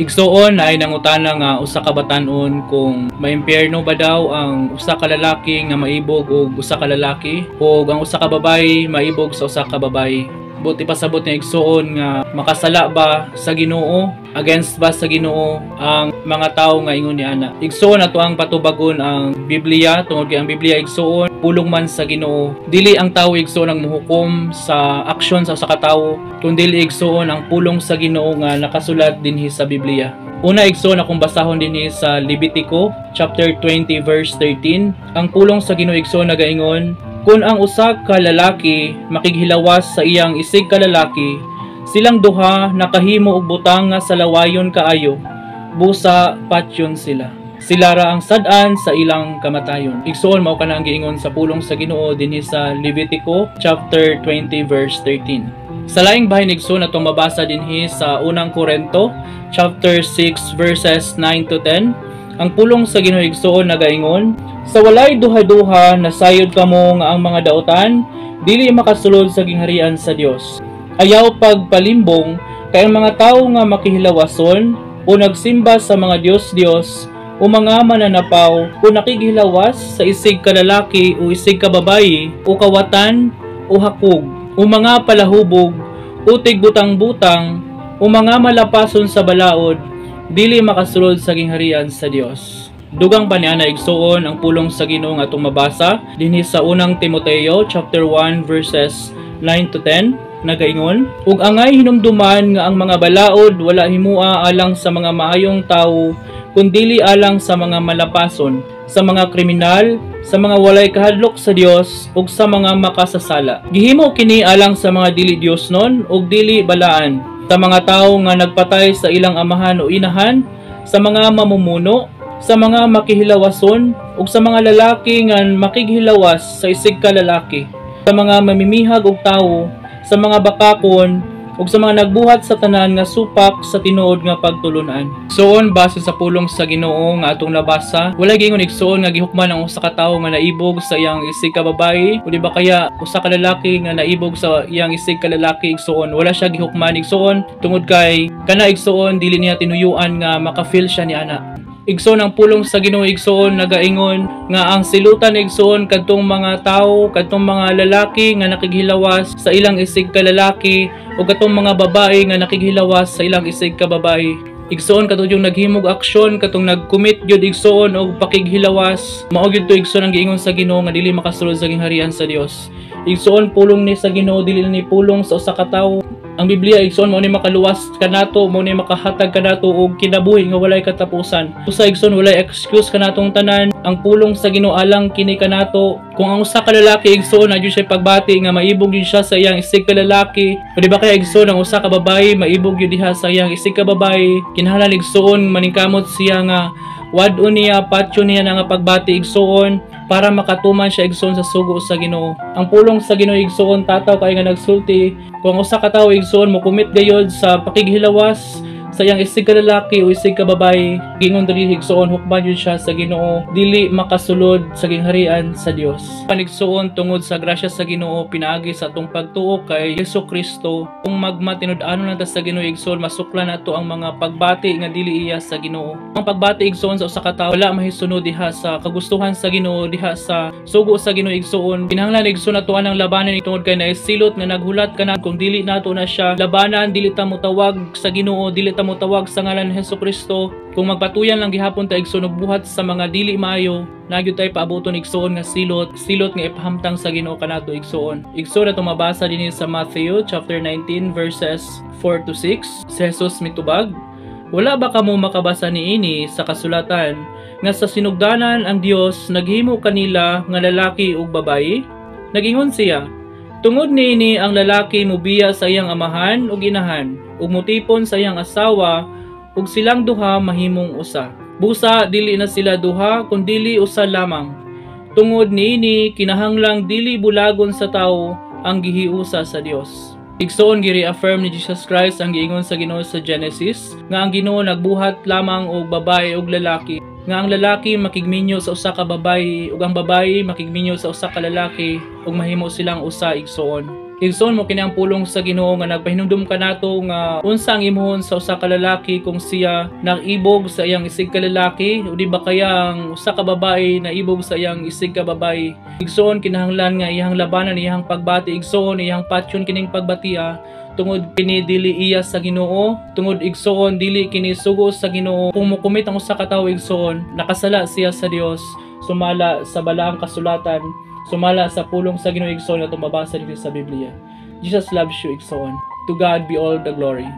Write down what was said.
Igsuon na ay nangutana nga usa ka batan-on kung maimpyerno ba daw ang usa ka lalaki nga maibog og usa ka lalaki o ang usa ka babaye maibog sa usa ka babaye. Buti pasabot ni igsuon nga makasala ba sa Ginoo, against ba sa Ginoo ang mga tawo nga ingon ni ana. Igsuon ato ang patubagon ang Biblia tungod kay ang Biblia igsuon pulong man sa Ginoo. Dili ang tawo igsuon ang muhukom sa aksyon sa usa ka tawo, kundi igsuon ang pulong sa Ginoo nga nakasulat dinhi sa Biblia. Una igsuon akong basahon dinhi sa Levitico chapter 20 verse 13. Ang pulong sa Ginoo igsuon nagaingon, kung ang usa ka lalaki makighilawas sa iyang isig ka lalaki, silang duha nakahimo og butang nga sa lawayon kaayo, busa patyon sila. Sila ra ang sad-an sa ilang kamatayon. Igsuon mao kana ang giingon sa pulong sa Ginoo dinhi sa Levitico chapter 20 verse 13. Sa laing bahin igsoon atong mabasa dinhi sa unang Korinto chapter 6 verses 9 to 10. Ang pulong sa Ginoo igsoon nagaingon, sa walay duha-duha nasayod kamo nga ang mga daotan dili makasulod sa gingharian sa Dios. Ayaw pagpalimbong kay ang mga tawo nga makihilawason o nagsimba sa mga Dios o mga mananapaw o nakikihilawas sa isig ka lalaki o isig ka babayi o kawatan o hakog o mga palahubog o tigbutang-butang o mga malapason sa balaod dili makasulod sa gingharian sa Dios. Dugang pa niya na igsuon ang pulong sa Ginoo nga atong mabasa dinhi sa unang Timoteo chapter 1 verses 9 to 10 nagaingon, ug angay hinumduman nga ang mga balaod wala himua alang sa mga maayong tawo kundi alang sa mga malapason, sa mga kriminal, sa mga walay kahadlok sa Dios ug sa mga makasasala. Gihimo kini alang sa mga dili Diosnon ug dili balaan, sa mga tawo nga nagpatay sa ilang amahan o inahan, sa mga mamumuno, sa mga makihilawason, ug sa mga lalaki nga makighilawas sa isig ka lalaki, sa mga mamimihag og tawo, sa mga bakakon, ug sa mga nagbuhat sa tanan nga supak sa tinuod nga pagtulunan. Igsuon base sa pulong sa Ginoo nga atong nabasa, wala gingon igsuon nga gihukman ang usa ka tawo nga naibog sa iyang isig ka babaye o di ba kaya usa ka lalaki nga naibog sa iyang isig ka lalaki. Igsuon wala siya gihukman igsuon tungod kay kana igsuon dili niya tinuyuan nga maka-feel siya ni ana. Igsoon ang pulong sa Ginoo igsoon nagaingon nga ang silutan igsoon kadtong mga tawo, kadtong mga lalaki nga nakighilawas sa ilang isig ka lalaki o kadtong mga babae nga nakighilawas sa ilang isig ka babae. Igsoon katong yung naghimog aksyon, katong nagcommit gyud igsoon og pakighilawas, mao gyud to igsoon ang giingon sa Ginoo nga dili makasulod sa gingharian sa Dios. Igsoon pulong ni sa Ginoo dili ni pulong sa usa ka tawo. Ang Biblia igsoon mao ni makaluwas kanato, mao ni makahatag kanato og kinabuhi nga walay katapusan. Usa igsoon walay excuse kanatong tanan. Ang pulong sa Ginoo alang kini kanato. Kung ang usa ka lalaki igsoon na gyud siya pagbati nga maibog gyud siya sa iyang isig ka lalaki, o di ba kaya igsoon ang usa ka babaye maibog gyud diha sa iyang isig ka babaye, kinahanglan igsoon maningkamot siya nga wadon niya patyo niya nga pagbati igsoon para makatuman siya igsoon sa sugo sa Ginoo. Ang pulong sa Ginoo igsoon tataw kay nga nagsulti kung usa ka tawo igsoon mo commit gayud sa pakighilawas sa iyang isig ka lalaki o isig ka babaye, gingon diri igsoon hukman yun siya sa Ginoo dili makasulod sa gingharian sa Dios. Panigsuon tungod sa grasya sa Ginoo pinaagi sa atong pagtuo kay Hesukristo, kung magmatinud-anon lang ta sa Ginoo igsoon masuklan nato ang mga pagbati nga dili iya sa Ginoo. Ang pagbati igsoon sa usa ka tawo wala mahisunod diha sa kagustuhan sa Ginoo, diha sa sugo sa Ginoo igsoon. Kinahanglan igsoon nato ang labanan tungod kay naisilot nga naghulat kana kung dili nato na siya labanan, dili ta motawag sa Ginoo, dili ta motawag sa ngalan ni Hesukristo. Kung magpatuyan lang gihapon ta igsoon og buhat sa mga dili maayo, nagyud tay paaboton igsoon nga silot nga ipahamtang sa Ginoo kanato igsoon. Igsoon ato mabasa dinhi sa Matthew chapter 19 verses 4 to 6. Si Jesus mitubag, wala ba kamo makabasa niini sa kasulatan nga sa sinugdanan ang Dios naghimo kanila nga lalaki ug babaye? Nagingon siya, tungod niini ang lalaki mobiya sa iyang amahan ug inahan ug mutipon sa iyang asawa ug silang duha mahimong usa. Busa dili na sila duha kundi usa lamang. Tungod niini kinahanglang dili bulagon sa tawo ang gihiusa sa Dios. Igsoon gi-reaffirm ni Jesus Christ ang giingon sa Ginoo sa Genesis nga ang Ginoo nagbuhat lamang og babae ug lalaki, nga ang lalaki makigminyo sa usa ka babaye ug ang babaye makigminyo sa usa ka lalaki ug mahimo silang usa igsoon. Igsoon mo kini ang pulong sa Ginoo nga nagpahinumdum ka nato nga unsa ang imong sa usa ka lalaki kung siya nag-ibog sa iyang isig ka lalaki o di ba kaya ang usa ka babae na ibog sa iyang isig ka babae. Igsoon kinahanglan nga iyang labanan, iyang pagbati, igsoon iyang patyon kining pagbatia tungod kini dili iya sa Ginoo, tungod igsoon dili kini sugo sa Ginoo. Kung mokumit ang usa ka tawo igsoon, nakasala siya sa Dios, sumala sa balaang kasulatan, sumala sa pulong sa Ginoo igsoon na tumabasa dito sa Biblia. Jesus loves you igsoon. To God be all the glory.